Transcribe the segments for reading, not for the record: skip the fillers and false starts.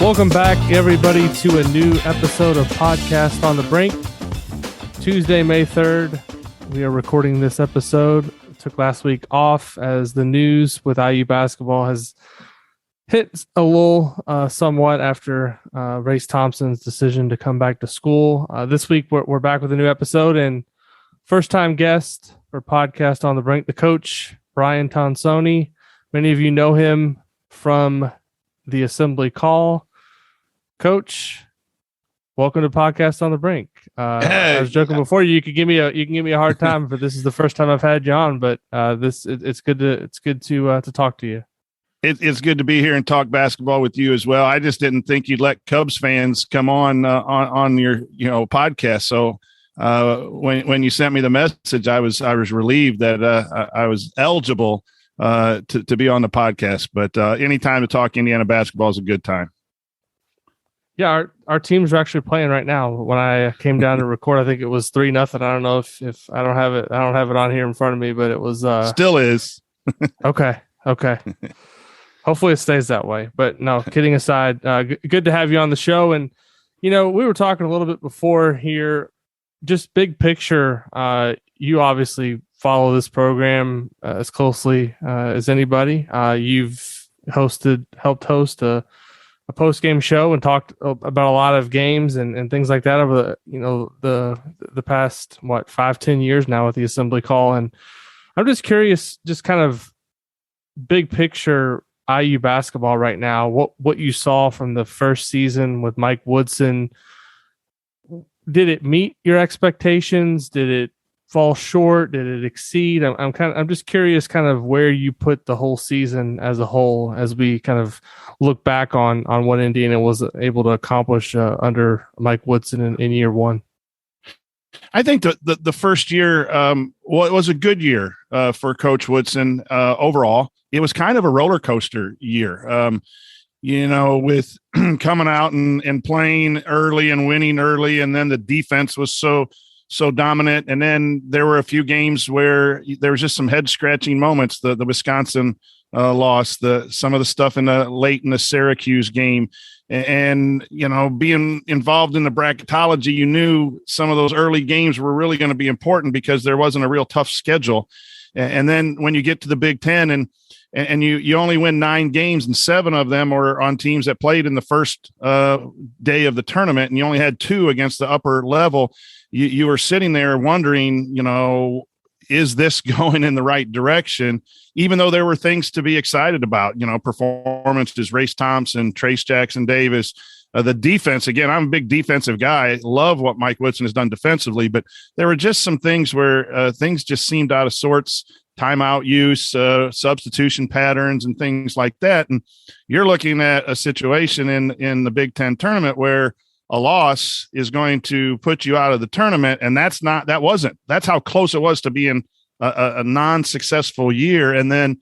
Welcome back, everybody, to a new episode of Podcast on the Brink. Tuesday, May 3rd, we are recording this episode. Took last week off as the news with IU basketball has hit a lull somewhat after Race Thompson's decision to come back to school. This week, we're back with a new episode, and first-time guest for Podcast on the Brink, the coach, Brian Tonsoni. Many of you know him from the Assembly Call. Coach, welcome to Podcast on the Brink. I was joking before, you can give me a hard time, but this is the first time I've had you on. But it's good to talk to you. It's good to be here and talk basketball with you as well. I just didn't think you'd let Cubs fans come on your podcast. So when you sent me the message, I was relieved that I was eligible to be on the podcast. But any time to talk Indiana basketball is a good time. Yeah, our teams are actually playing right now. When I came down to record, I think it was 3-0. I don't know if I don't have it. I don't have it on here in front of me, but it was still is. Okay. Hopefully it stays that way. But no, kidding aside, good to have you on the show. And we were talking a little bit before here, just big picture. You obviously follow this program as closely as anybody. You've helped host a post-game show and talked about a lot of games and things like that over the past 5-10 years now with the Assembly Call. And I'm just curious, just kind of big picture IU basketball right now, what you saw from the first season with Mike Woodson. Did it meet your expectations? Did it fall short? Did it exceed? I'm just curious kind of where you put the whole season as a whole as we kind of look back on what Indiana was able to accomplish under Mike Woodson in year one. I think the first year it was a good year for Coach Woodson overall. It was kind of a roller coaster year, with coming out and playing early and winning early, and then the defense was so dominant. And then there were a few games where there was just some head scratching moments. The Wisconsin loss, some of the stuff late in the Syracuse game, and being involved in the bracketology, you knew some of those early games were really going to be important because there wasn't a real tough schedule. And then when you get to the Big Ten and you only win 9 games and 7 of them were on teams that played in the first day of the tournament, and you only had 2 against the upper level, you were sitting there wondering, is this going in the right direction? Even though there were things to be excited about, performances, Race Thompson, Trace Jackson Davis, the defense. Again, I'm a big defensive guy. I love what Mike Woodson has done defensively, but there were just some things where things just seemed out of sorts. Timeout use, substitution patterns, and things like that. And you're looking at a situation in the Big Ten tournament where a loss is going to put you out of the tournament. And that's how close it was to being a non-successful year. And then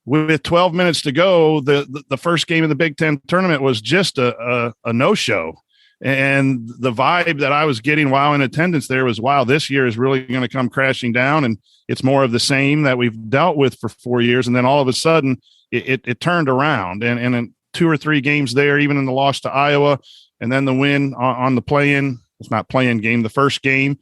with 12 minutes to go, the first game of the Big Ten tournament was just a no-show. And the vibe that I was getting while in attendance there was, wow, this year is really going to come crashing down. And it's more of the same that we've dealt with for 4 years. And then all of a sudden it turned around, and in 2 or 3 games there, even in the loss to Iowa, and then the win on the it's not play-in game, the first game.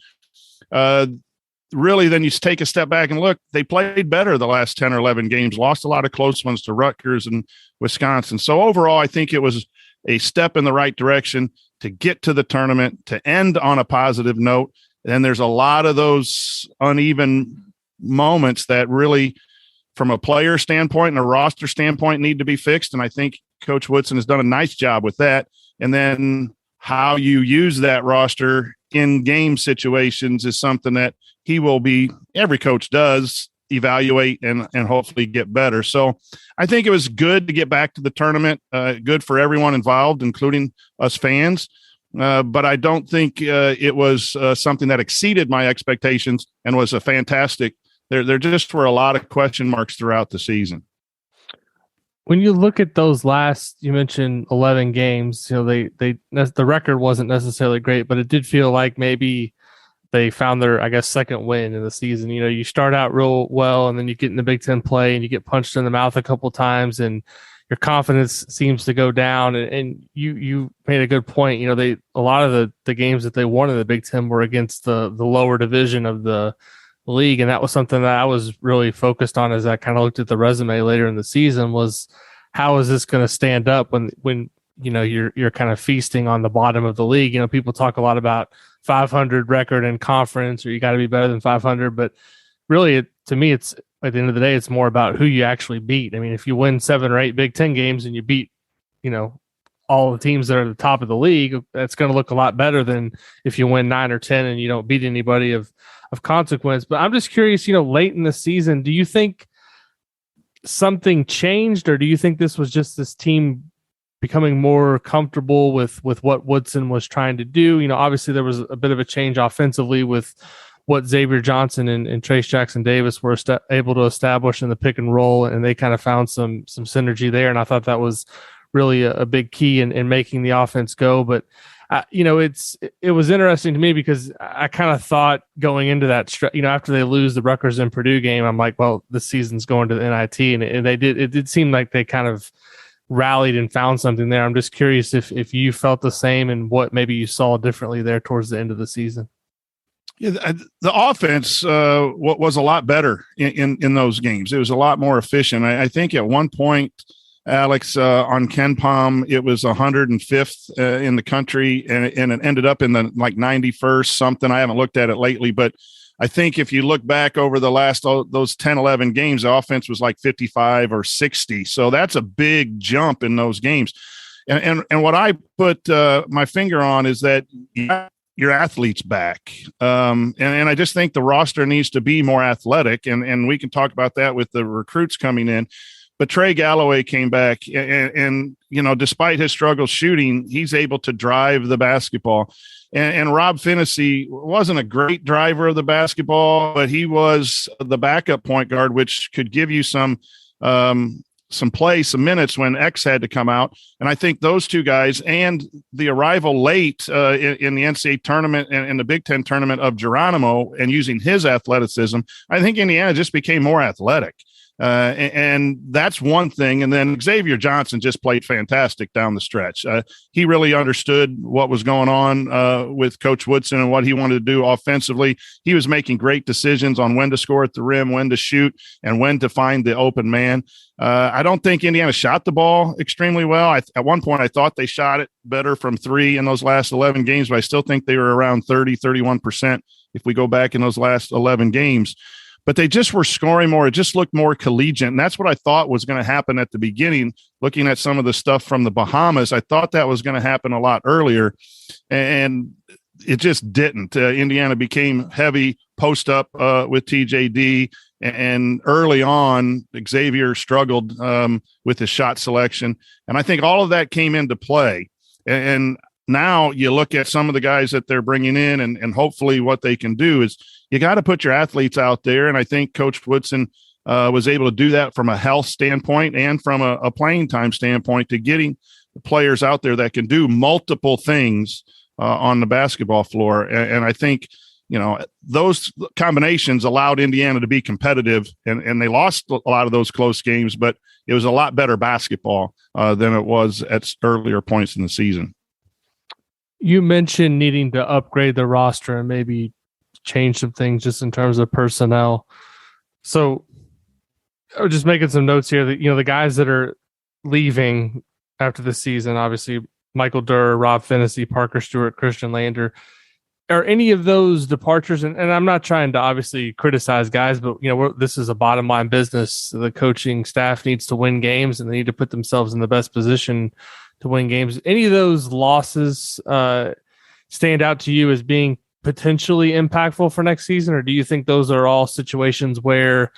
Really, then you take a step back and look, they played better the last 10 or 11 games, lost a lot of close ones to Rutgers and Wisconsin. So overall, I think it was a step in the right direction to get to the tournament, to end on a positive note. And there's a lot of those uneven moments that really, from a player standpoint and a roster standpoint, need to be fixed. And I think Coach Woodson has done a nice job with that. And then how you use that roster in game situations is something that every coach does evaluate and hopefully get better. So I think it was good to get back to the tournament, good for everyone involved, including us fans. But I don't think it was something that exceeded my expectations and was a fantastic. There just were a lot of question marks throughout the season. When you look at those last, you mentioned 11 games, the record wasn't necessarily great, but it did feel like maybe they found their, second win in the season. You start out real well, and then you get in the Big Ten play and you get punched in the mouth a couple times, and your confidence seems to go down. And you made a good point. A lot of the games that they won in the Big Ten were against the lower division of the league, and that was something that I was really focused on as I kind of looked at the resume later in the season. Was how is this going to stand up when you're kind of feasting on the bottom of the league? People talk a lot about 500 record in conference, or you got to be better than 500, but really, to me, it's at the end of the day, it's more about who you actually beat. I mean, if you win 7 or 8 Big Ten games and you beat, all the teams that are at the top of the league, that's going to look a lot better than if you win 9 or 10 and you don't beat anybody of consequence. But I'm just curious, late in the season, do you think something changed, or do you think this was just this team becoming more comfortable with what Woodson was trying to do? Obviously there was a bit of a change offensively with what Xavier Johnson and Trace Jackson Davis were able to establish in the pick and roll, and they kind of found some synergy there. And I thought that was really a big key in making the offense go. But it was interesting to me because I kind of thought going into that, after they lose the Rutgers and Purdue game, I'm like, well, this season's going to the NIT, and they did. It did seem like they kind of rallied and found something there. I'm just curious if you felt the same and what maybe you saw differently there towards the end of the season. Yeah, the offense was a lot better in those games. It was a lot more efficient. I think at one point, Alex, on KenPom, it was 105th in the country, and it ended up in the 91st something. I haven't looked at it lately, but I think if you look back over the last those 10, 11 games, the offense was like 55 or 60. So that's a big jump in those games. And what I put my finger on is that your athletes back. And I just think the roster needs to be more athletic. And we can talk about that with the recruits coming in. But Trey Galloway came back, and despite his struggles shooting, he's able to drive the basketball. And Rob Finney wasn't a great driver of the basketball, but he was the backup point guard, which could give you some play, some minutes when X had to come out. And I think those two guys and the arrival late in the NCAA tournament and in the Big Ten tournament of Geronimo and using his athleticism, I think Indiana just became more athletic. And that's one thing. And then Xavier Johnson just played fantastic down the stretch. He really understood what was going on with Coach Woodson and what he wanted to do offensively. He was making great decisions on when to score at the rim, when to shoot, and when to find the open man. I don't think Indiana shot the ball extremely well. At one point, I thought they shot it better from 3 in those last 11 games, but I still think they were around 31% if we go back in those last 11 games. But they just were scoring more. It just looked more collegiate. And that's what I thought was going to happen at the beginning. Looking at some of the stuff from the Bahamas, I thought that was going to happen a lot earlier. And it just didn't. Indiana became heavy post up with TJD. And early on, Xavier struggled with his shot selection. And I think all of that came into play. And now you look at some of the guys that they're bringing in, and hopefully what they can do is you got to put your athletes out there. And I think Coach Woodson was able to do that from a health standpoint and from a playing time standpoint, to getting the players out there that can do multiple things on the basketball floor. And I think, those combinations allowed Indiana to be competitive, and they lost a lot of those close games, but it was a lot better basketball than it was at earlier points in the season. You mentioned needing to upgrade the roster and maybe change some things just in terms of personnel. So I was just making some notes here that, the guys that are leaving after the season, obviously Michael Durr, Rob Finney, Parker Stewart, Christian Lander, are any of those departures? And I'm not trying to obviously criticize guys, but this is a bottom line business. The coaching staff needs to win games, and they need to put themselves in the best position to win games. Any of those losses stand out to you as being potentially impactful for next season, or do you think those are all situations where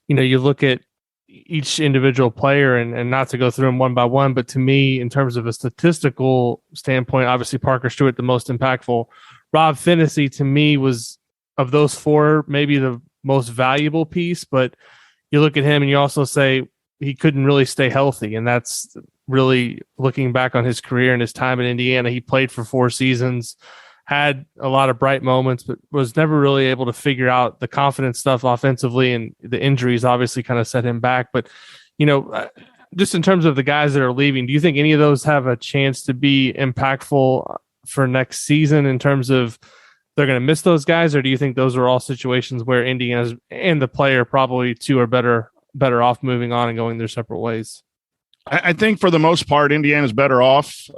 you look at each individual player and not to go through them one by one, but to me, in terms of a statistical standpoint, obviously Parker Stewart the most impactful. Rob Finney to me was, of those 4, maybe the most valuable piece, but you look at him and you also say he couldn't really stay healthy, and that's really looking back on his career and his time in Indiana. He played for 4 seasons, had a lot of bright moments, but was never really able to figure out the confidence stuff offensively, and the injuries obviously kind of set him back. But, just in terms of the guys that are leaving, do you think any of those have a chance to be impactful for next season in terms of they're going to miss those guys, or do you think those are all situations where Indiana's and the player probably too are better off moving on and going their separate ways? I think for the most part, Indiana's better off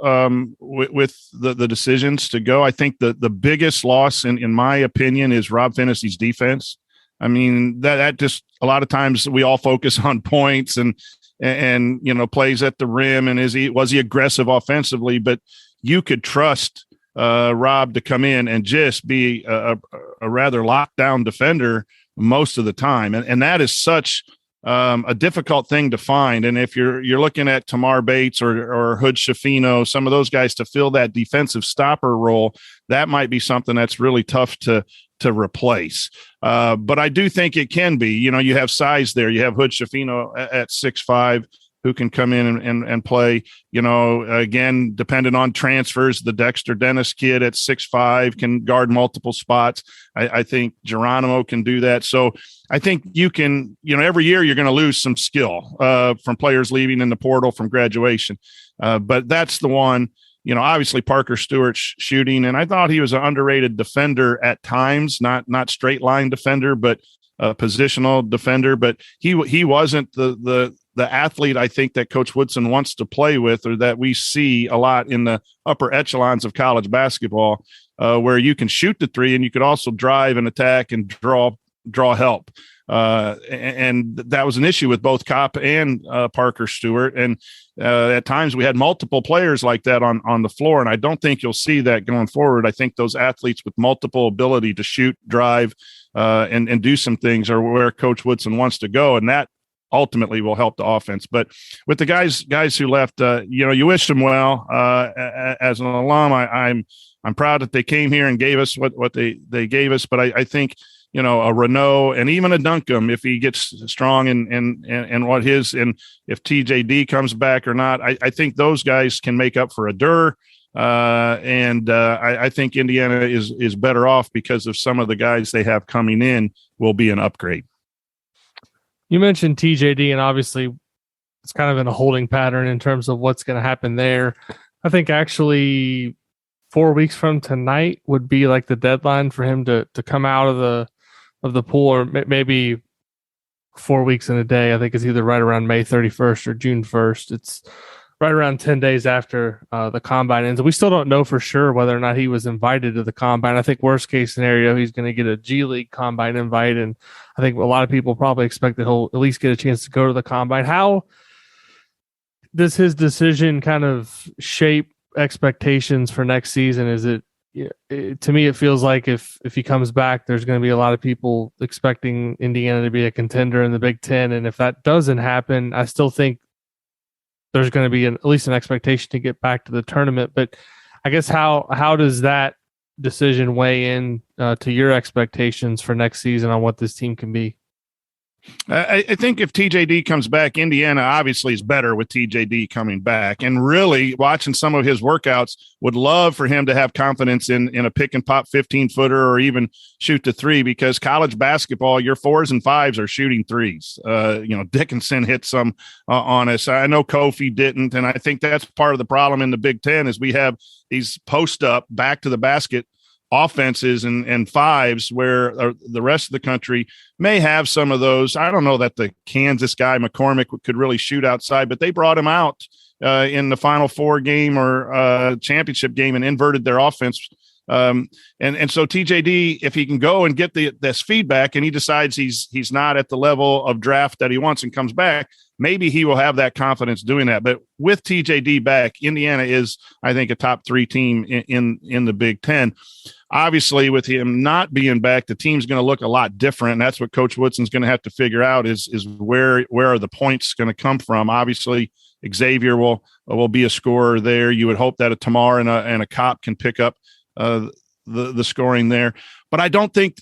with the decisions to go. I think the biggest loss, in my opinion, is Rob Finney's defense. I mean, that just a lot of times we all focus on points and plays at the rim and was he aggressive offensively, but you could trust Rob to come in and just be a rather lockdown defender most of the time. And that is such a difficult thing to find. And if you're looking at Tamar Bates or Hood Schifino, some of those guys to fill that defensive stopper role, that might be something that's really tough to replace. But I do think it can be. You have size there. You have Hood Schifino at 6'5", who can come in and play, again, dependent on transfers. The Dexter Dennis kid at 6'5" can guard multiple spots. I think Geronimo can do that. So I think you can, every year you're going to lose some skill from players leaving in the portal from graduation. But that's the one, obviously Parker Stewart's shooting. And I thought he was an underrated defender at times, not straight line defender, but a positional defender. But he wasn't the athlete I think that Coach Woodson wants to play with, or that we see a lot in the upper echelons of college basketball, where you can shoot the three and you could also drive and attack and draw help. And that was an issue with both Kopp and Parker Stewart. And at times we had multiple players like that on the floor. And I don't think you'll see that going forward. I think those athletes with multiple ability to shoot, drive, and do some things are where Coach Woodson wants to go. And that ultimately will help the offense. But with the guys who left, you wish them well. As an alum, I'm proud that they came here and gave us what they gave us. But I think, a Renault and even a Duncombe, if he gets strong and if TJD comes back or not, I think those guys can make up for a Durr. I think Indiana is better off because of some of the guys they have coming in will be an upgrade. You mentioned TJD, and obviously it's kind of in a holding pattern in terms of what's going to happen there. I think actually 4 weeks from tonight would be like the deadline for him to come out of the pool, or maybe 4 weeks in a day. I think it's either right around May 31st or June 1st. It's right around 10 days after the combine ends. We still don't know for sure whether or not he was invited to the combine. I think worst case scenario, he's going to get a G League combine invite. And I think a lot of people probably expect that he'll at least get a chance to go to the combine. How does his decision kind of shape expectations for next season? Is it, to me, it feels like if he comes back, there's going to be a lot of people expecting Indiana to be a contender in the Big Ten. And if that doesn't happen, I still think there's going to be at least an expectation to get back to the tournament. But I guess how does that decision weigh in to your expectations for next season on what this team can be? I think if TJD comes back, Indiana obviously is better with TJD coming back. And really, watching some of his workouts, would love for him to have confidence in a pick and pop 15-footer or even shoot the three, because college basketball, your 4s and 5s are shooting threes. Dickinson hit some on us. I know Kofi didn't, and I think that's part of the problem in the Big Ten is we have these post-up, back to the basket offenses and fives where the rest of the country may have some of those. I don't know that the Kansas guy McCormick could really shoot outside, but they brought him out in the Final Four game or championship game and inverted their offense. And so TJD, if he can go and get this feedback and he decides he's not at the level of draft that he wants and comes back, maybe he will have that confidence doing that. But with TJD back, Indiana is, I think, a top 3 team in the Big Ten. Obviously, with him not being back, the team's going to look a lot different. And that's what Coach Woodson's going to have to figure out is where are the points going to come from. Obviously, Xavier will be a scorer there. You would hope that a Tamar and a Kopp can pick up the scoring there. But I don't think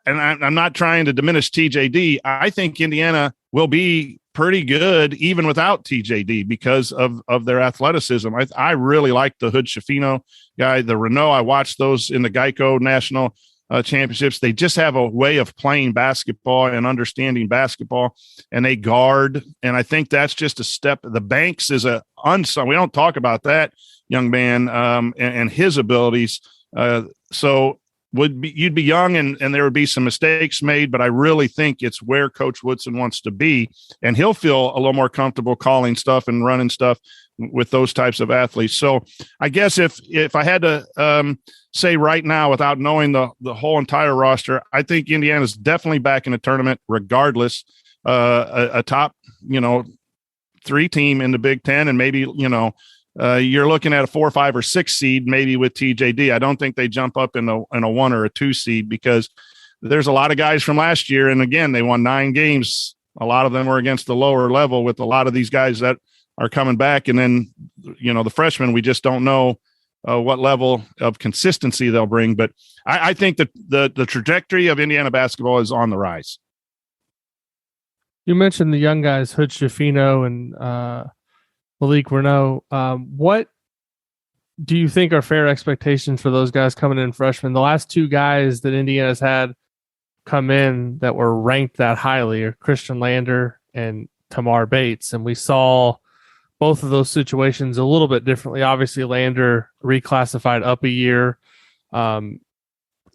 I'm not trying to diminish TJD. I think Indiana will be pretty good even without TJD because of their athleticism. I really like the Hood Schifino guy, the Renault. I watched those in the Geico National championships. They just have a way of playing basketball and understanding basketball, and they guard. And I think that's just a step. The Banks is a unsung. We don't talk about that young man and his abilities. So you'd be young and there would be some mistakes made, but I really think it's where Coach Woodson wants to be, and he'll feel a little more comfortable calling stuff and running stuff with those types of athletes. So I guess if I had to say right now, without knowing the whole entire roster, I think Indiana's definitely back in the tournament regardless. A top 3 team in the Big Ten, and maybe you're looking at a 4, 5, or 6 seed, maybe with TJD. I don't think they jump up in a 1 or a 2 seed, because there's a lot of guys from last year. And again, they won 9 games. A lot of them were against the lower level, with a lot of these guys that are coming back. And then, the freshmen, we just don't know what level of consistency they'll bring. But I think that the trajectory of Indiana basketball is on the rise. You mentioned the young guys, Hood Schifino and Malik Renault. What do you think are fair expectations for those guys coming in freshmen? The last 2 guys that Indiana's had come in that were ranked that highly are Christian Lander and Tamar Bates. And we saw both of those situations a little bit differently. Obviously, Lander reclassified up a year.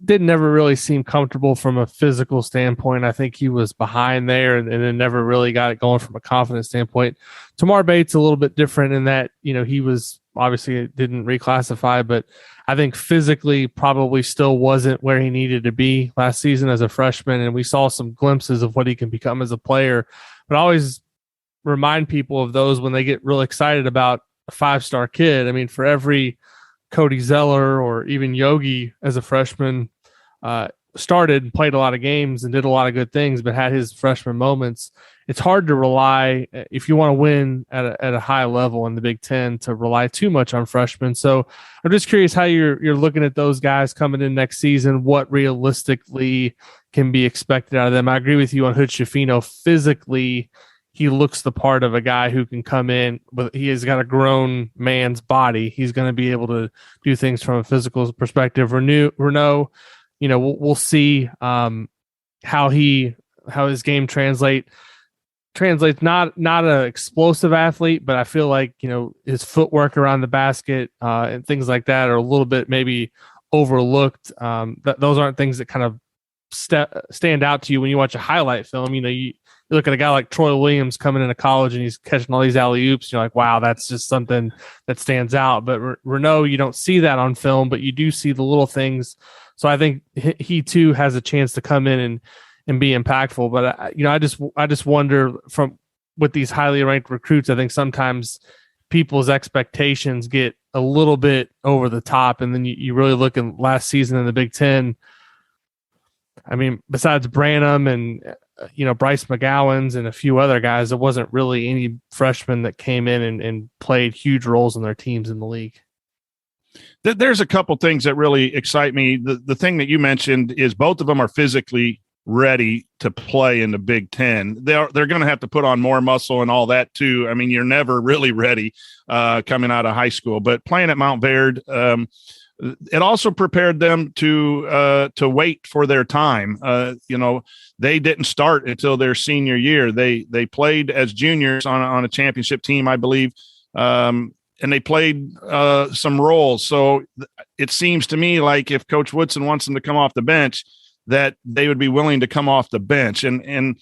Didn't never really seem comfortable from a physical standpoint. I think he was behind there and then never really got it going from a confidence standpoint. Tamar Bates a little bit different in that, he was obviously didn't reclassify, but I think physically probably still wasn't where he needed to be last season as a freshman. And we saw some glimpses of what he can become as a player, but I always remind people of those when they get real excited about a 5-star kid. I mean, for every Cody Zeller or even Yogi as a freshman started and played a lot of games and did a lot of good things, but had his freshman moments. It's hard to rely, if you want to win at a high level in the Big Ten, to rely too much on freshmen. So I'm just curious how you're looking at those guys coming in next season, what realistically can be expected out of them. I agree with you on Hood Schifino. Physically, he looks the part of a guy who can come in, but he has got a grown man's body. He's going to be able to do things from a physical perspective. Renault, we'll see how his game translates. Not an explosive athlete, but I feel like his footwork around the basket and things like that are a little bit maybe overlooked. Those aren't things that kind of stand out to you when you watch a highlight film. You look at a guy like Troy Williams coming into college and he's catching all these alley-oops. You're like, wow, that's just something that stands out. But Renault, you don't see that on film, but you do see the little things. So I think he too has a chance to come in and be impactful. But I just wonder, from with these highly ranked recruits, I think sometimes people's expectations get a little bit over the top. And then you really look in last season in the Big Ten. I mean, besides Branham and Bryce McGowan's and a few other guys, there wasn't really any freshmen that came in and played huge roles in their teams in the league. There's a couple things that really excite me. The thing that you mentioned is both of them are physically ready to play in the Big Ten. They're going to have to put on more muscle and all that too. I mean, you're never really ready coming out of high school, but playing at Mount Verde, it also prepared them to wait for their time. They didn't start until their senior year. They played as juniors on a championship team, I believe, and they played some roles. So it seems to me like if Coach Woodson wants them to come off the bench, that they would be willing to come off the bench, and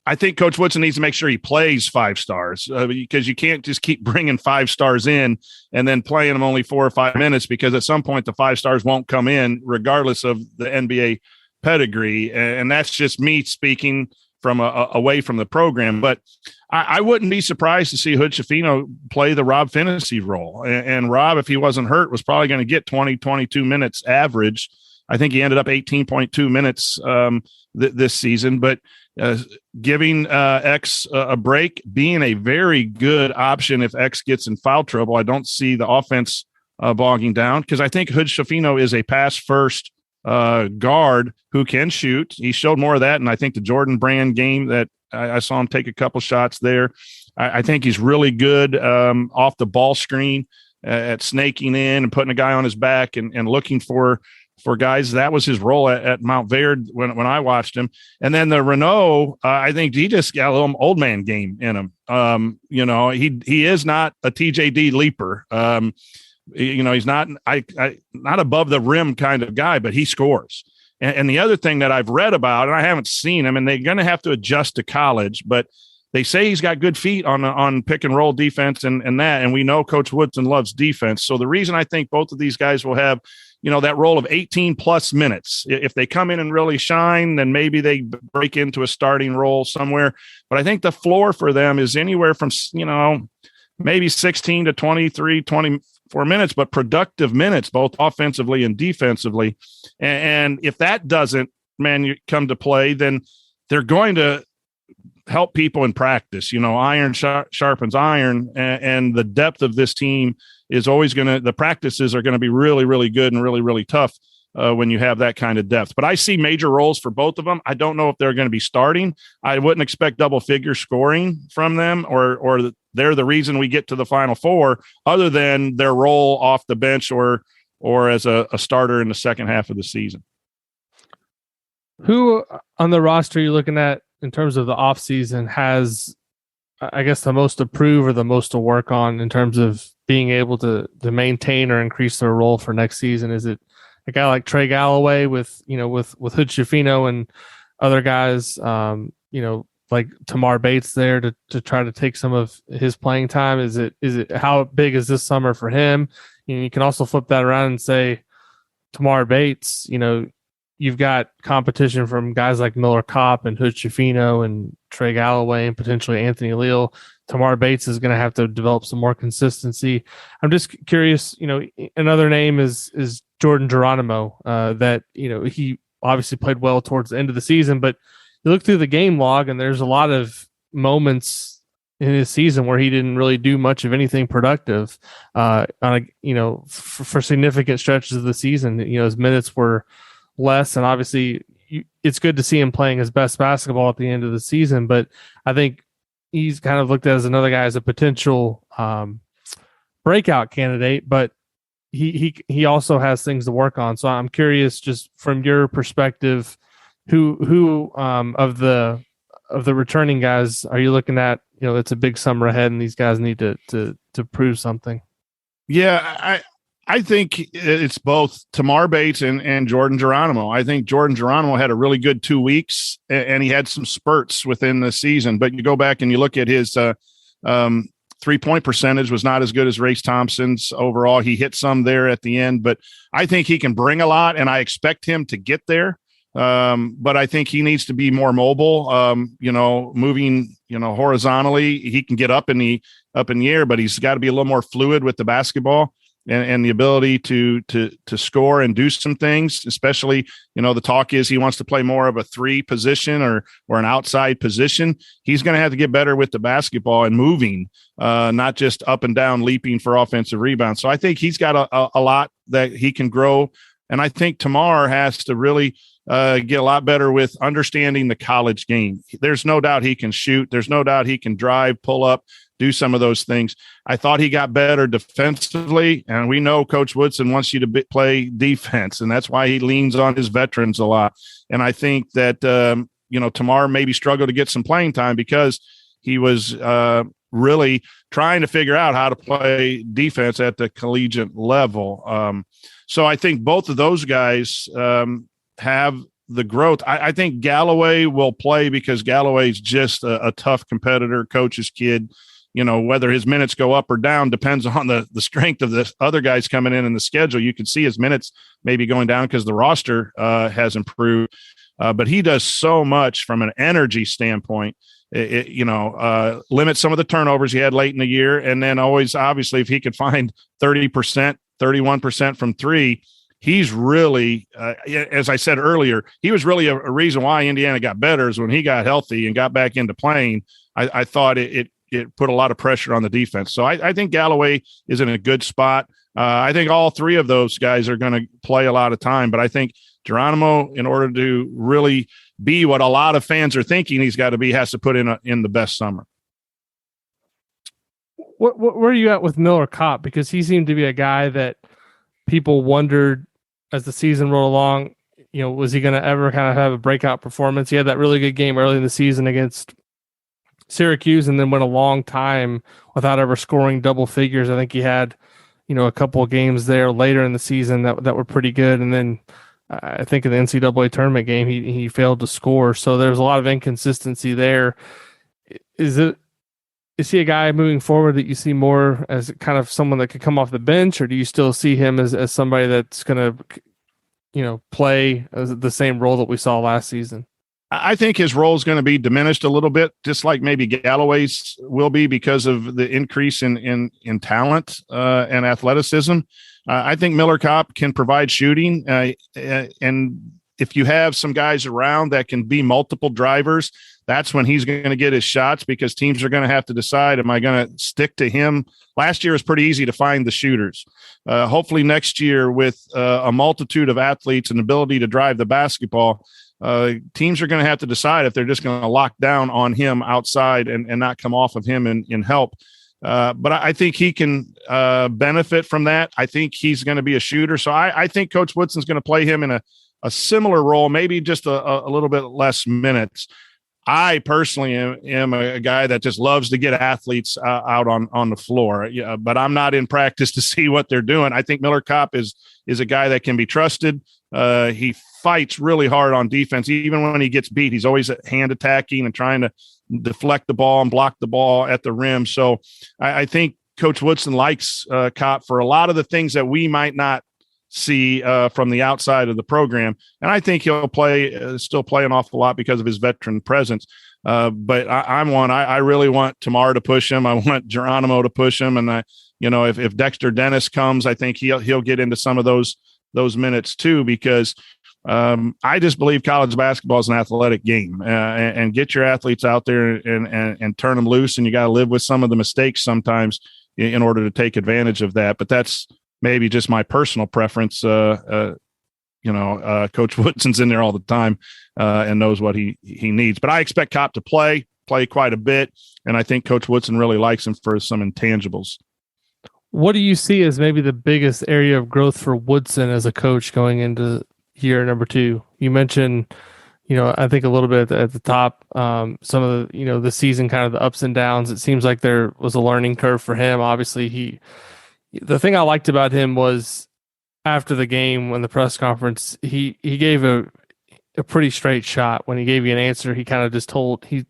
I think Coach Woodson needs to make sure he plays 5 stars because you can't just keep bringing 5 stars in and then playing them only 4 or 5 minutes, because at some point the 5 stars won't come in regardless of the NBA pedigree. And that's just me speaking from away from the program. But I wouldn't be surprised to see Hood Schifino play the Rob Finney role. And Rob, if he wasn't hurt, was probably going to get 20, 22 minutes average. I think he ended up 18.2 minutes this season. But giving X a break, being a very good option if X gets in foul trouble. I don't see the offense bogging down, because I think Hood Schifino is a pass-first guard who can shoot. He showed more of that, and I think the Jordan Brand game that I saw him take a couple shots there. I think he's really good off the ball screen at snaking in and putting a guy on his back and looking for for guys. That was his role at Mount Verde when I watched him. And then the Renault, I think he just got a little old man game in him. He is not a TJD leaper. He's not not above the rim kind of guy, but he scores. And the other thing that I've read about, and I haven't seen him, and they're going to have to adjust to college, but they say he's got good feet on pick and roll defense and that. And we know Coach Woodson loves defense. So the reason I think both of these guys will have, that role of 18 plus minutes, if they come in and really shine, then maybe they break into a starting role somewhere. But I think the floor for them is anywhere from, maybe 16 to 23, 24 minutes, but productive minutes, both offensively and defensively. And if that doesn't, come to play, then they're going to help people in practice. Iron sharpens iron, and the depth of this team is always the practices are going to be really, really good and really, really tough when you have that kind of depth. But I see major roles for both of them. I don't know if they're going to be starting. I wouldn't expect double figure scoring from them, or they're the reason we get to the Final Four, other than their role off the bench or as a starter in the second half of the season. Who on the roster are you looking at in terms of the offseason has, I guess, the most to prove or the most to work on in terms of being able to maintain or increase their role for next season? Is it a guy like Trey Galloway with Hood Schifino and other guys, like Tamar Bates there to try to take some of his playing time? Is it how big is this summer for him? You can also flip that around and say Tamar Bates, you've got competition from guys like Miller Kopp and Hood Schifino and Trey Galloway and potentially Anthony Leal. Tamar Bates is going to have to develop some more consistency. I'm just curious, another name is Jordan Geronimo, that, he obviously played well towards the end of the season, but you look through the game log and there's a lot of moments in his season where he didn't really do much of anything productive, for significant stretches of the season. His minutes were less, and obviously it's good to see him playing his best basketball at the end of the season, but I think he's kind of looked at as another guy as a potential breakout candidate, but he also has things to work on. So I'm curious, just from your perspective, who of the returning guys are you looking at? It's a big summer ahead and these guys need to prove something. Yeah, I think it's both Tamar Bates and Jordan Geronimo. I think Jordan Geronimo had a really good 2 weeks, and he had some spurts within the season. But you go back and you look at his 3-point percentage was not as good as Race Thompson's overall. He hit some there at the end, but I think he can bring a lot, and I expect him to get there. But I think he needs to be more mobile, moving, horizontally. He can get up in the air, but he's got to be a little more fluid with the basketball. And the ability to score and do some things, especially, the talk is he wants to play more of a 3 position or an outside position. He's going to have to get better with the basketball and moving, not just up and down leaping for offensive rebounds. So I think he's got a lot that he can grow. And I think Tamar has to really get a lot better with understanding the college game. There's no doubt he can shoot. There's no doubt he can drive, pull up, do some of those things. I thought he got better defensively, and we know Coach Woodson wants you to play defense, and that's why he leans on his veterans a lot. And I think that, Tamar maybe struggled to get some playing time because he was really trying to figure out how to play defense at the collegiate level. So I think both of those guys have the growth. I think Galloway will play because Galloway's just a tough competitor, coach's kid. Whether his minutes go up or down depends on the strength of the other guys coming in the schedule. You can see his minutes maybe going down because the roster has improved, but he does so much from an energy standpoint. Limit some of the turnovers he had late in the year, and then always, obviously, if he could find 30%, 31% from 3, he's really, as I said earlier, he was really a reason why Indiana got better is when he got healthy and got back into playing. I thought it put a lot of pressure on the defense. So I think Galloway is in a good spot. I think all 3 of those guys are going to play a lot of time, but I think Geronimo, in order to really be what a lot of fans are thinking he's got to be, has to put in the best summer. Where are you at with Miller Kopp? Because he seemed to be a guy that people wondered as the season rolled along, was he going to ever kind of have a breakout performance? He had that really good game early in the season against Syracuse, and then went a long time without ever scoring double figures. I think he had, a couple of games there later in the season that were pretty good, and then I think in the NCAA tournament game he failed to score. So there's a lot of inconsistency there. Is he a guy moving forward that you see more as kind of someone that could come off the bench, or do you still see him as somebody that's going to, play the same role that we saw last season? I think his role is going to be diminished a little bit, just like maybe Galloway's will be because of the increase in talent and athleticism. I think Miller Kopp can provide shooting, and if you have some guys around that can be multiple drivers, that's when he's going to get his shots, because teams are going to have to decide, am I going to stick to him? Last year was pretty easy to find the shooters. Hopefully next year, with a multitude of athletes and ability to drive the basketball, teams are going to have to decide if they're just going to lock down on him outside and not come off of him in help. But I think he can benefit from that. I think he's going to be a shooter. So I think Coach Woodson's going to play him in a similar role, maybe just a little bit less minutes. I personally am a guy that just loves to get athletes out on the floor, but I'm not in practice to see what they're doing. I think Miller Kopp is a guy that can be trusted. He fights really hard on defense. Even when he gets beat, he's always hand attacking and trying to deflect the ball and block the ball at the rim. So I think Coach Woodson likes Kopp for a lot of the things that we might not see from the outside of the program. And I think he'll still play an awful lot because of his veteran presence. But I really want Tamar to push him. I want Geronimo to push him. And if Dexter Dennis comes, I think he'll get into some of those minutes too, because I just believe college basketball is an athletic game, and get your athletes out there and turn them loose. And you got to live with some of the mistakes sometimes in order to take advantage of that. But that's maybe just my personal preference. Coach Woodson's in there all the time and knows what he needs. But I expect Kopp to play quite a bit, and I think Coach Woodson really likes him for some intangibles. What do you see as maybe the biggest area of growth for Woodson as a coach going into year number 2? You mentioned, I think a little bit at the top, some of the, the season, kind of the ups and downs. It seems like there was a learning curve for him. Obviously, the thing I liked about him was after the game, when the press conference, he gave a pretty straight shot. When he gave you an answer, he kind of just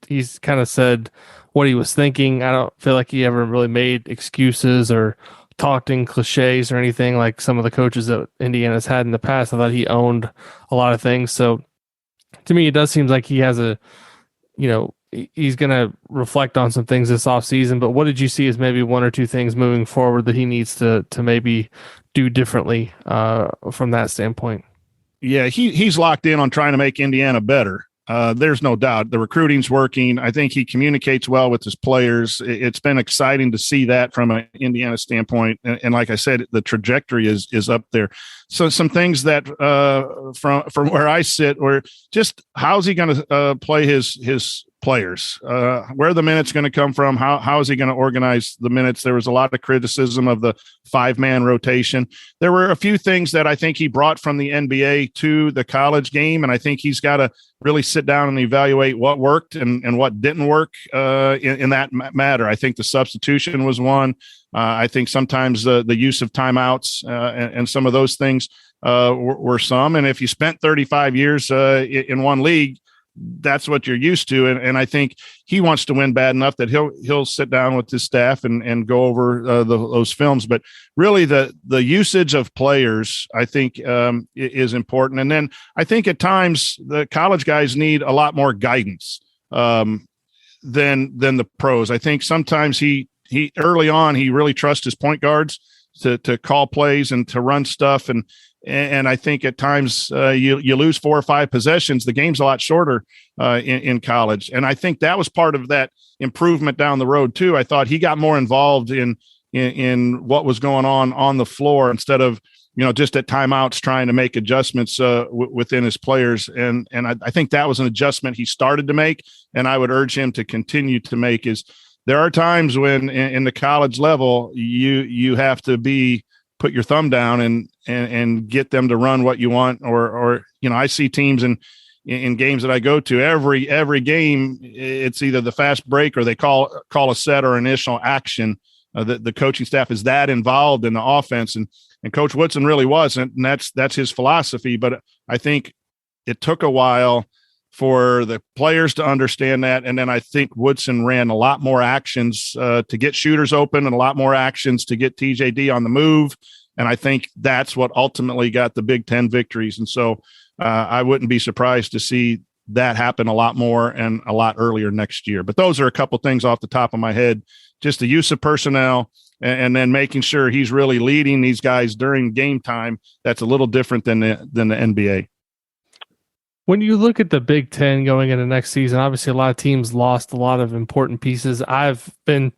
he's kind of said what he was thinking. I don't feel like he ever really made excuses or talked in cliches or anything like some of the coaches that Indiana's had in the past. I thought he owned a lot of things. So to me, it does seem like he has he's going to reflect on some things this offseason. But what did you see as maybe one or two things moving forward that he needs to maybe do differently from that standpoint? Yeah, he's locked in on trying to make Indiana better. There's no doubt the recruiting's working. I think he communicates well with his players. It's been exciting to see that from an Indiana standpoint. And like I said, the trajectory is up there. So some things that from where I sit, were just how's he going to play his players? Where are the minutes going to come from? How is he going to organize the minutes? There was a lot of criticism of the 5-man rotation. There were a few things that I think he brought from the NBA to the college game, and I think he's got to really sit down and evaluate what worked and what didn't work in that matter. I think the substitution was one. I think sometimes the use of timeouts and some of those things were some. And if you spent 35 years in one league, that's what you're used to. And I think he wants to win bad enough that he'll sit down with his staff and go over those films. But really the usage of players, I think, is important. And then I think at times the college guys need a lot more guidance than the pros. I think sometimes he early on, he really trusts his point guards to call plays and to run stuff. And I think at times you lose 4 or 5 possessions. The game's a lot shorter in college. And I think that was part of that improvement down the road too. I thought he got more involved in what was going on the floor instead of, just at timeouts trying to make adjustments within his players. And I think that was an adjustment he started to make. And I would urge him to continue to make. Is there are times when in the college level, you have to be put your thumb down and get them to run what you want. Or I see teams in games that I go to, every game, it's either the fast break or they call a set or initial action. The coaching staff is that involved in the offense, and Coach Woodson really wasn't, and that's his philosophy. But I think it took a while for the players to understand that, and then I think Woodson ran a lot more actions to get shooters open and a lot more actions to get TJD on the move, and I think that's what ultimately got the Big Ten victories. And so I wouldn't be surprised to see that happen a lot more and a lot earlier next year. But those are a couple things off the top of my head, just the use of personnel and then making sure he's really leading these guys during game time. That's a little different than the NBA. When you look at the Big Ten going into next season, obviously a lot of teams lost a lot of important pieces. I don't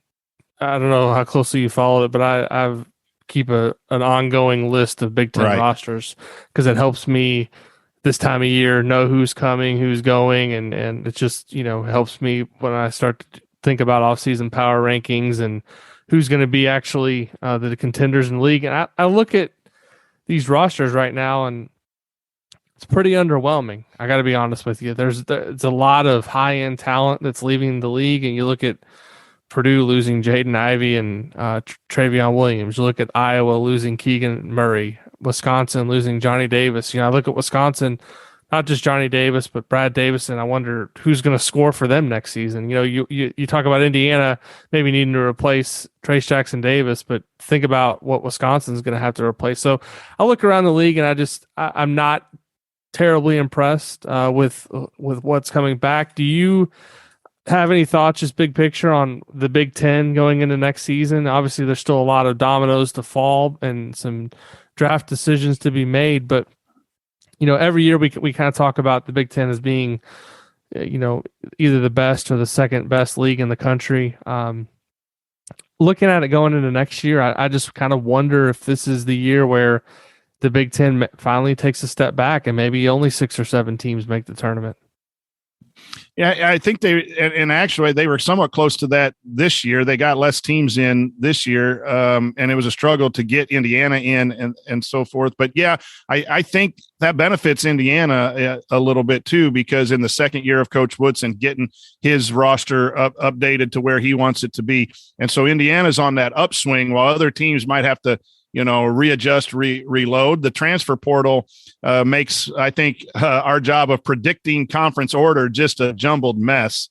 know how closely you followed it, but I've keep an ongoing list of Big Ten rosters because it helps me this time of year know who's coming, who's going, and it just, helps me when I start to think about off-season power rankings and who's going to be actually the contenders in the league. And I look at these rosters right now, and it's pretty underwhelming. I got to be honest with you. There's a lot of high-end talent that's leaving the league, and you look at Purdue losing Jaden Ivey and Travion Williams. You look at Iowa losing Keegan Murray, Wisconsin losing Johnny Davis. I look at Wisconsin, not just Johnny Davis, but Brad Davison. I wonder who's going to score for them next season. You talk about Indiana maybe needing to replace Trace Jackson Davis, but think about what Wisconsin's going to have to replace. So I look around the league, and I'm not terribly impressed with what's coming back. Do you have any thoughts, just big picture, on the Big Ten going into next season? Obviously, there's still a lot of dominoes to fall and some draft decisions to be made, but every year we kind of talk about the Big Ten as being, either the best or the second best league in the country. Looking at it going into next year, I just kind of wonder if this is the year where the Big Ten finally takes a step back and maybe only 6 or 7 teams make the tournament. Yeah, I think and actually they were somewhat close to that this year. They got less teams in this year, and it was a struggle to get Indiana in and so forth. But yeah, I think that benefits Indiana a little bit too, because in the second year of Coach Woodson, getting his roster updated to where he wants it to be. And so Indiana's on that upswing while other teams might have to readjust, reload. The transfer portal makes, I think, our job of predicting conference order just a jumbled mess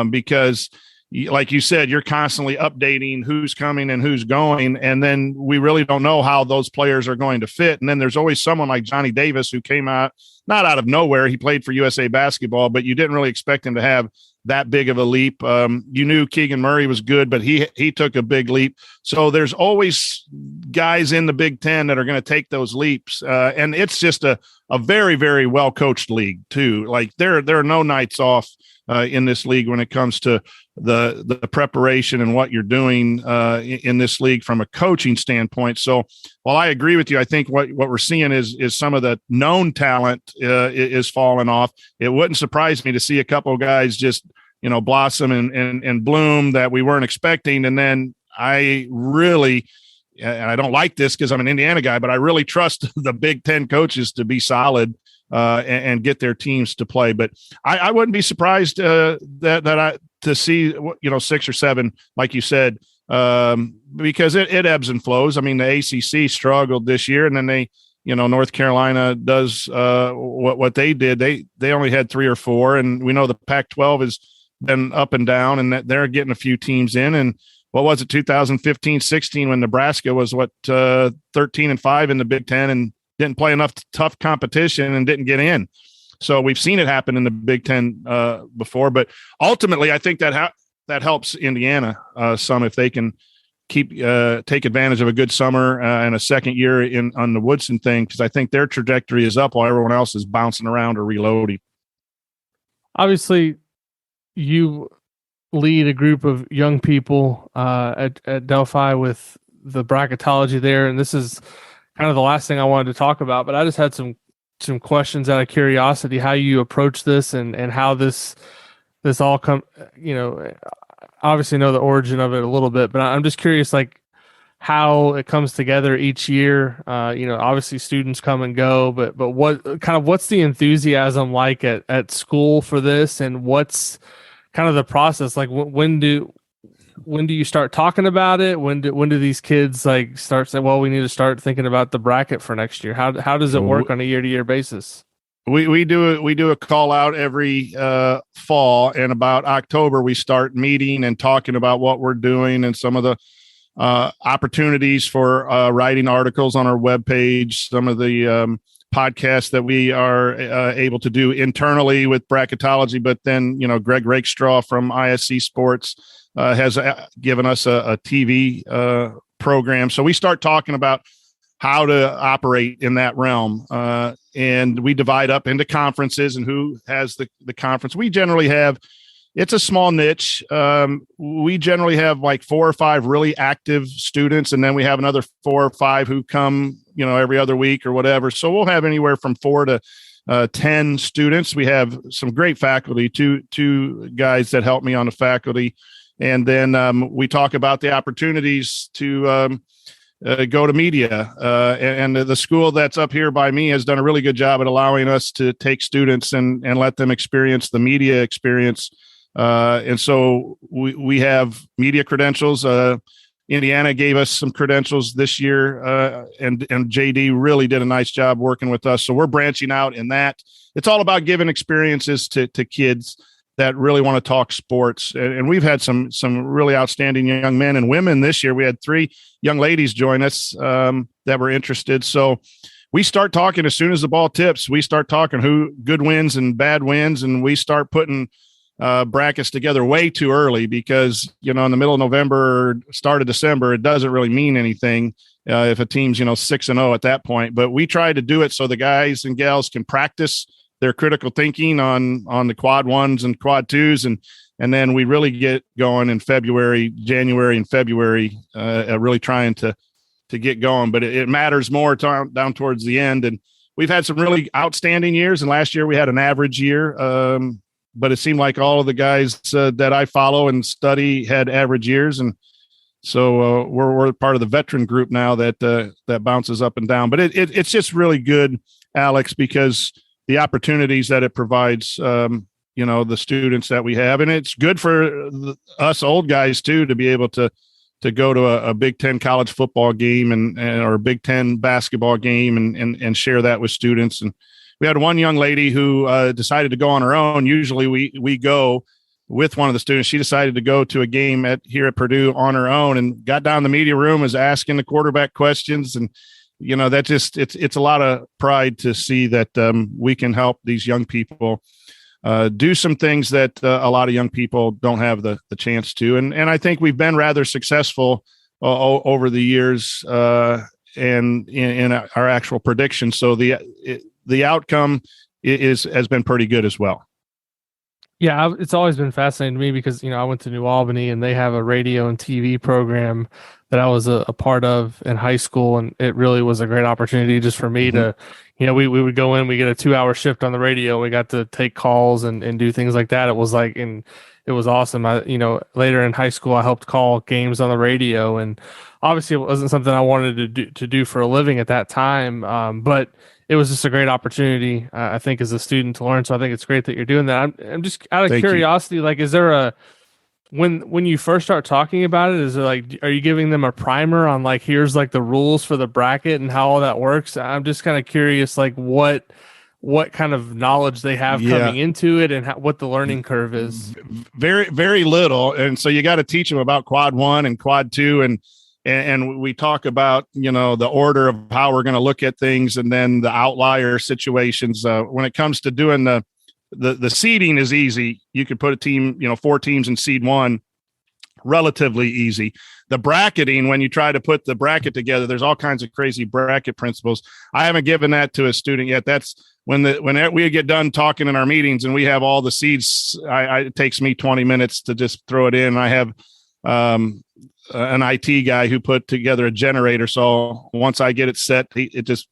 because, like you said, you're constantly updating who's coming and who's going, and then we really don't know how those players are going to fit. And then there's always someone like Johnny Davis who came out, not out of nowhere. He played for USA Basketball, but you didn't really expect him to have that big of a leap. You knew Keegan Murray was good, but he took a big leap. So there's always guys in the Big Ten that are going to take those leaps. And it's just a very, very well-coached league too. Like there are no nights off in this league when it comes to the preparation and what you're doing in this league from a coaching standpoint. So while I agree with you, I think what we're seeing is some of the known talent is falling off. It wouldn't surprise me to see a couple of guys just, blossom and bloom that we weren't expecting. And then I really, and I don't like this because I'm an Indiana guy, but I really trust the Big Ten coaches to be solid and get their teams to play. But I wouldn't be surprised to see 6 or 7, like you said, because it ebbs and flows. I mean, the ACC struggled this year, and then they, North Carolina does what they did. They only had 3 or 4, and we know the Pac-12 has been up and down, and that they're getting a few teams in. And what was it, 2015-16, when Nebraska was 13-5 in the Big Ten and didn't play enough tough competition and didn't get in. So we've seen it happen in the Big Ten before, but ultimately I think that helps Indiana some if they can take advantage of a good summer and a second year on the Woodson thing, because I think their trajectory is up while everyone else is bouncing around or reloading. Obviously, you lead a group of young people at Delphi with the bracketology there, and this is kind of the last thing I wanted to talk about, but I just had some questions out of curiosity, how you approach this and how this all come, obviously know the origin of it a little bit, but I'm just curious, like how it comes together each year. Obviously students come and go, but what's the enthusiasm like at school for this, and what's kind of the process like? When do you start talking about it? When do these kids like start saying, well, we need to start thinking about the bracket for next year? How does it work on a year-to-year basis? We do a call out every fall, and about October we start meeting and talking about what we're doing and some of the opportunities for writing articles on our webpage, some of the podcasts that we are able to do internally with Bracketology. But then, Greg Rakestraw from ISC Sports has given us a TV program. So we start talking about how to operate in that realm. And we divide up into conferences and who has the conference. We generally have, it's a small niche. We generally have like 4 or 5 really active students, and then we have another 4 or 5 who come, every other week or whatever. So we'll have anywhere from 4 to 10 students. We have some great faculty, two guys that help me on the faculty. And then we talk about the opportunities to go to media. And the school that's up here by me has done a really good job at allowing us to take students and let them experience the media experience. And so we have media credentials. Indiana gave us some credentials this year, and JD really did a nice job working with us. So we're branching out in that. It's all about giving experiences to kids that really want to talk sports. And we've had some really outstanding young men and women this year. We had 3 young ladies join us that were interested. So we start talking as soon as the ball tips. We start talking who good wins and bad wins, and we start putting brackets together way too early because, in the middle of November or start of December, it doesn't really mean anything if a team's, 6-0 at that point. But we try to do it so the guys and gals can practice their critical thinking on the quad 1s and quad 2s. And then we really get going in January and February, really trying to get going. But it matters more down towards the end. And we've had some really outstanding years. And last year we had an average year. But it seemed like all of the guys that I follow and study had average years. And so we're part of the veteran group now that bounces up and down. But it's just really good, Alex, because the opportunities that it provides, the students that we have. And it's good for us old guys, too, to be able to go to a Big Ten college football game or a Big Ten basketball game and share that with students. And we had one young lady who decided to go on her own. Usually we go with one of the students. She decided to go to a game here at Purdue on her own and got down in the media room, was asking the quarterback questions. And, that just, it's a lot of pride to see that we can help these young people do some things that a lot of young people don't have the chance to. And I think we've been rather successful over the years and in our actual predictions. So the outcome has been pretty good as well. Yeah, it's always been fascinating to me because, I went to New Albany and they have a radio and TV program that I was a part of in high school. And it really was a great opportunity just for me to, we would go in, we get a 2-hour shift on the radio. We got to take calls and do things like that. It was like, and it was awesome. Later in high school, I helped call games on the radio, and obviously it wasn't something I wanted to do for a living at that time. But it was just a great opportunity, I think, as a student to learn. So I think it's great that you're doing that. I'm just out of curiosity, like, is there when you first start talking about it, is there are you giving them a primer on here's the rules for the bracket and how all that works? I'm just kind of curious, what kind of knowledge they have coming into it and what the learning curve is. Very, very little. And so you got to teach them about quad 1 and quad 2 and we talk about, the order of how we're going to look at things and then the outlier situations. When it comes to doing the seeding is easy. You could put a team, 4 teams in seed 1, relatively easy. The bracketing, when you try to put the bracket together, there's all kinds of crazy bracket principles. I haven't given that to a student yet. That's when we get done talking in our meetings and we have all the seeds. It takes me 20 minutes to just throw it in. I have an IT guy who put together a generator. So once I get it set, it just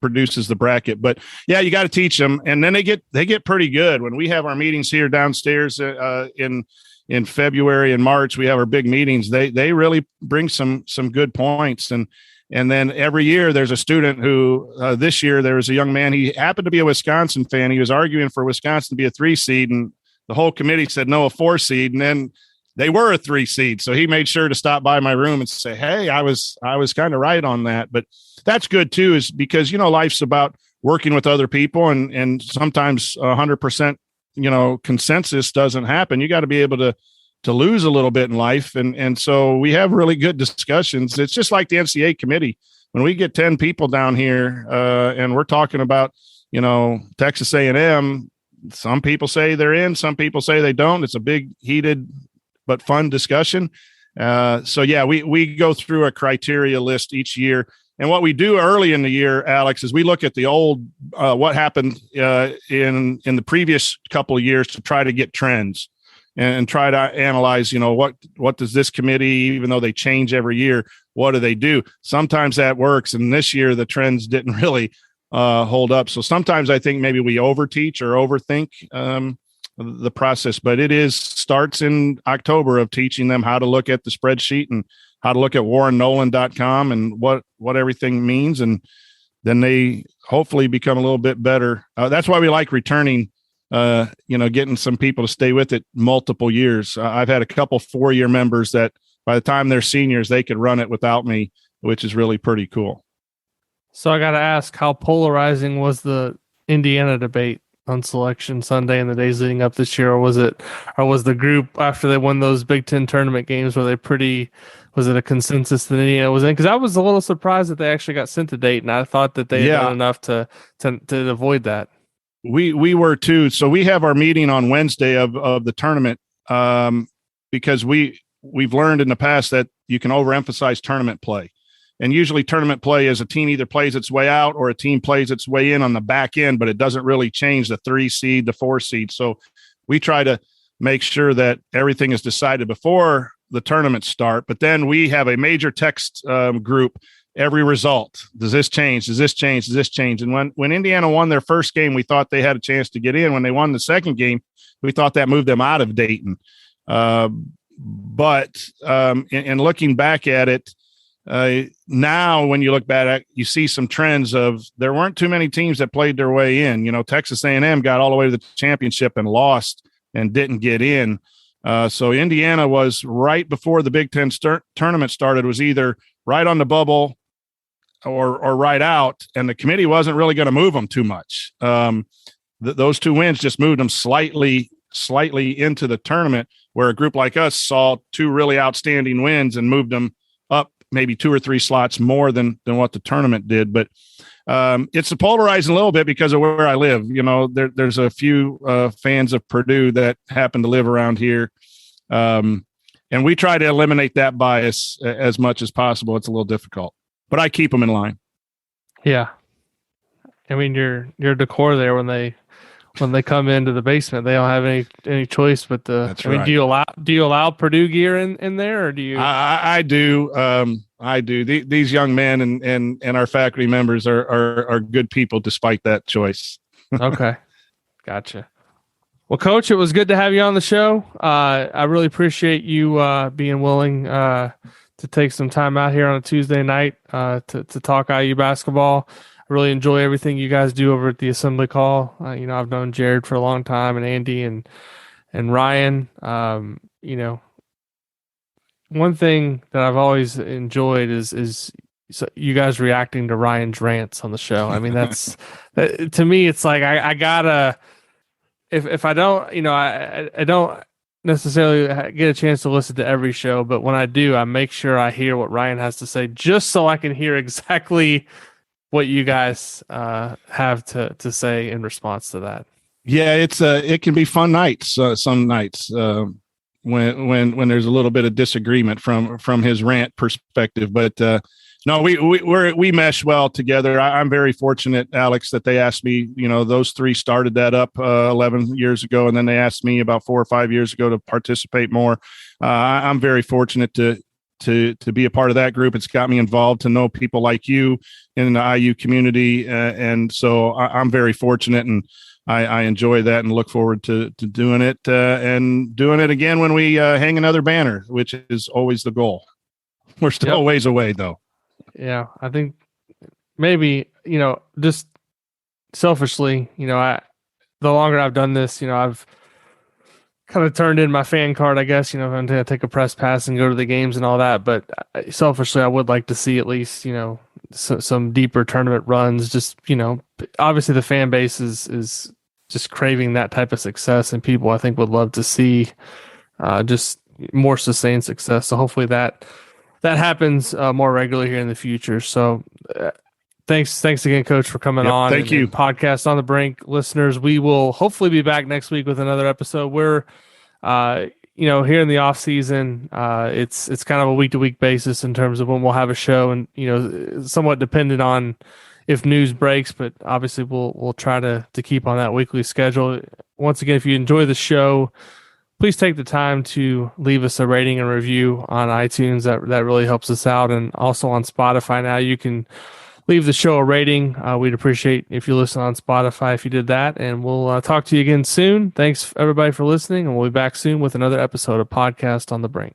produces the bracket. But yeah, you got to teach them. And then they get pretty good when we have our meetings here downstairs in in February and March, we have our big meetings. They really bring some good points. And then every year there's a student who, this year there was a young man, he happened to be a Wisconsin fan. He was arguing for Wisconsin to be a 3 seed, and the whole committee said no, a 4 seed. And then they were a 3 seed. So he made sure to stop by my room and say, hey, I was kind of right on that. But that's good too, is because, life's about working with other people, and sometimes 100%, consensus doesn't happen. You got to be able to lose a little bit in life. And so we have really good discussions. It's just like the NCAA committee. When we get 10 people down here and we're talking about, Texas A&M, some people say they're in, some people say they don't. It's a big, heated, but fun discussion. So yeah, we go through a criteria list each year. And what we do early in the year, Alex, is we look at the old, what happened in the previous couple of years to try to get trends. And try to analyze, what does this committee, even though they change every year, what do they do? Sometimes that works. And this year, the trends didn't really hold up. So sometimes I think maybe we overteach or overthink the process, but starts in October of teaching them how to look at the spreadsheet and how to look at warrennolan.com and what everything means. And then they hopefully become a little bit better. That's why we like returning, getting some people to stay with it multiple years. I've had a couple 4-year members that by the time they're seniors, they could run it without me, which is really pretty cool. So I got to ask, how polarizing was the Indiana debate on Selection Sunday and the days leading up this year? Or was the group after they won those Big Ten tournament games, was it a consensus that Indiana was in? Because I was a little surprised that they actually got sent to Dayton. I thought that they had done enough to avoid that. We were too. So we have our meeting on Wednesday of the tournament because we've learned in the past that you can overemphasize tournament play. And usually tournament play is a team either plays its way out or a team plays its way in on the back end, but it doesn't really change the 3 seed, the 4 seed. So we try to make sure that everything is decided before the tournament start. But then we have a major text group. Every result. Does this change? Does this change? Does this change? And when Indiana won their first game, we thought they had a chance to get in. When they won the second game, we thought that moved them out of Dayton. But in looking back at it, now when you look back at it, you see some trends of there weren't too many teams that played their way in. Texas A&M got all the way to the championship and lost and didn't get in. So Indiana was right before the Big Ten tournament started, was either right on the bubble or right out, and the committee wasn't really going to move them too much. Those 2 wins just moved them slightly into the tournament, where a group like us saw 2 really outstanding wins and moved them up maybe 2 or 3 slots more than what the tournament did. But it's polarizing a little bit because of where I live. There's a few fans of Purdue that happen to live around here. And we try to eliminate that bias as much as possible. It's a little difficult, but I keep them in line. Yeah. I mean, your decor there when they come into the basement, they don't have any choice but That's right. Do you allow Purdue gear in there, or do you? I do. I do. These young men and our faculty members are good people despite that choice. Okay. Gotcha. Well, Coach, it was good to have you on the show. I really appreciate you being willing to take some time out here on a Tuesday night to talk IU basketball. I really enjoy everything you guys do over at the Assembly Call. I've known Jared for a long time, and Andy and Ryan. One thing that I've always enjoyed is you guys reacting to Ryan's rants on the show. I mean, to me, it's like I gotta. If I don't, I don't necessarily get a chance to listen to every show, but when I do, I make sure I hear what Ryan has to say, just so I can hear exactly what you guys have to say in response to that. Yeah, it can be fun nights. Some nights when there's a little bit of disagreement from his rant perspective, but. No, we mesh well together. I'm very fortunate, Alex, that they asked me. Those 3 started that up 11 years ago, and then they asked me about 4 or 5 years ago to participate more. I'm very fortunate to be a part of that group. It's got me involved to know people like you in the IU community, and so I'm very fortunate. And I enjoy that and look forward to doing it and doing it again when we hang another banner, which is always the goal. We're still a ways away, though. Yeah, I think maybe, just selfishly, the longer I've done this, I've kind of turned in my fan card, I guess, I'm going to take a press pass and go to the games and all that. But selfishly, I would like to see at least, some deeper tournament runs. Just, obviously the fan base is just craving that type of success, and people I think would love to see just more sustained success. So hopefully that happens more regularly here in the future. So thanks again, Coach, for coming on. Thank you. And Podcast on the Brink listeners. We will hopefully be back next week with another episode. We're here in the off season, it's kind of a week to week basis in terms of when we'll have a show, and somewhat dependent on if news breaks, but obviously we'll try to keep on that weekly schedule. Once again, if you enjoy the show, please take the time to leave us a rating and review on iTunes. That really helps us out. And also on Spotify now, you can leave the show a rating. We'd appreciate if you listen on Spotify if you did that. And we'll talk to you again soon. Thanks, everybody, for listening. And we'll be back soon with another episode of Podcast on the Brink.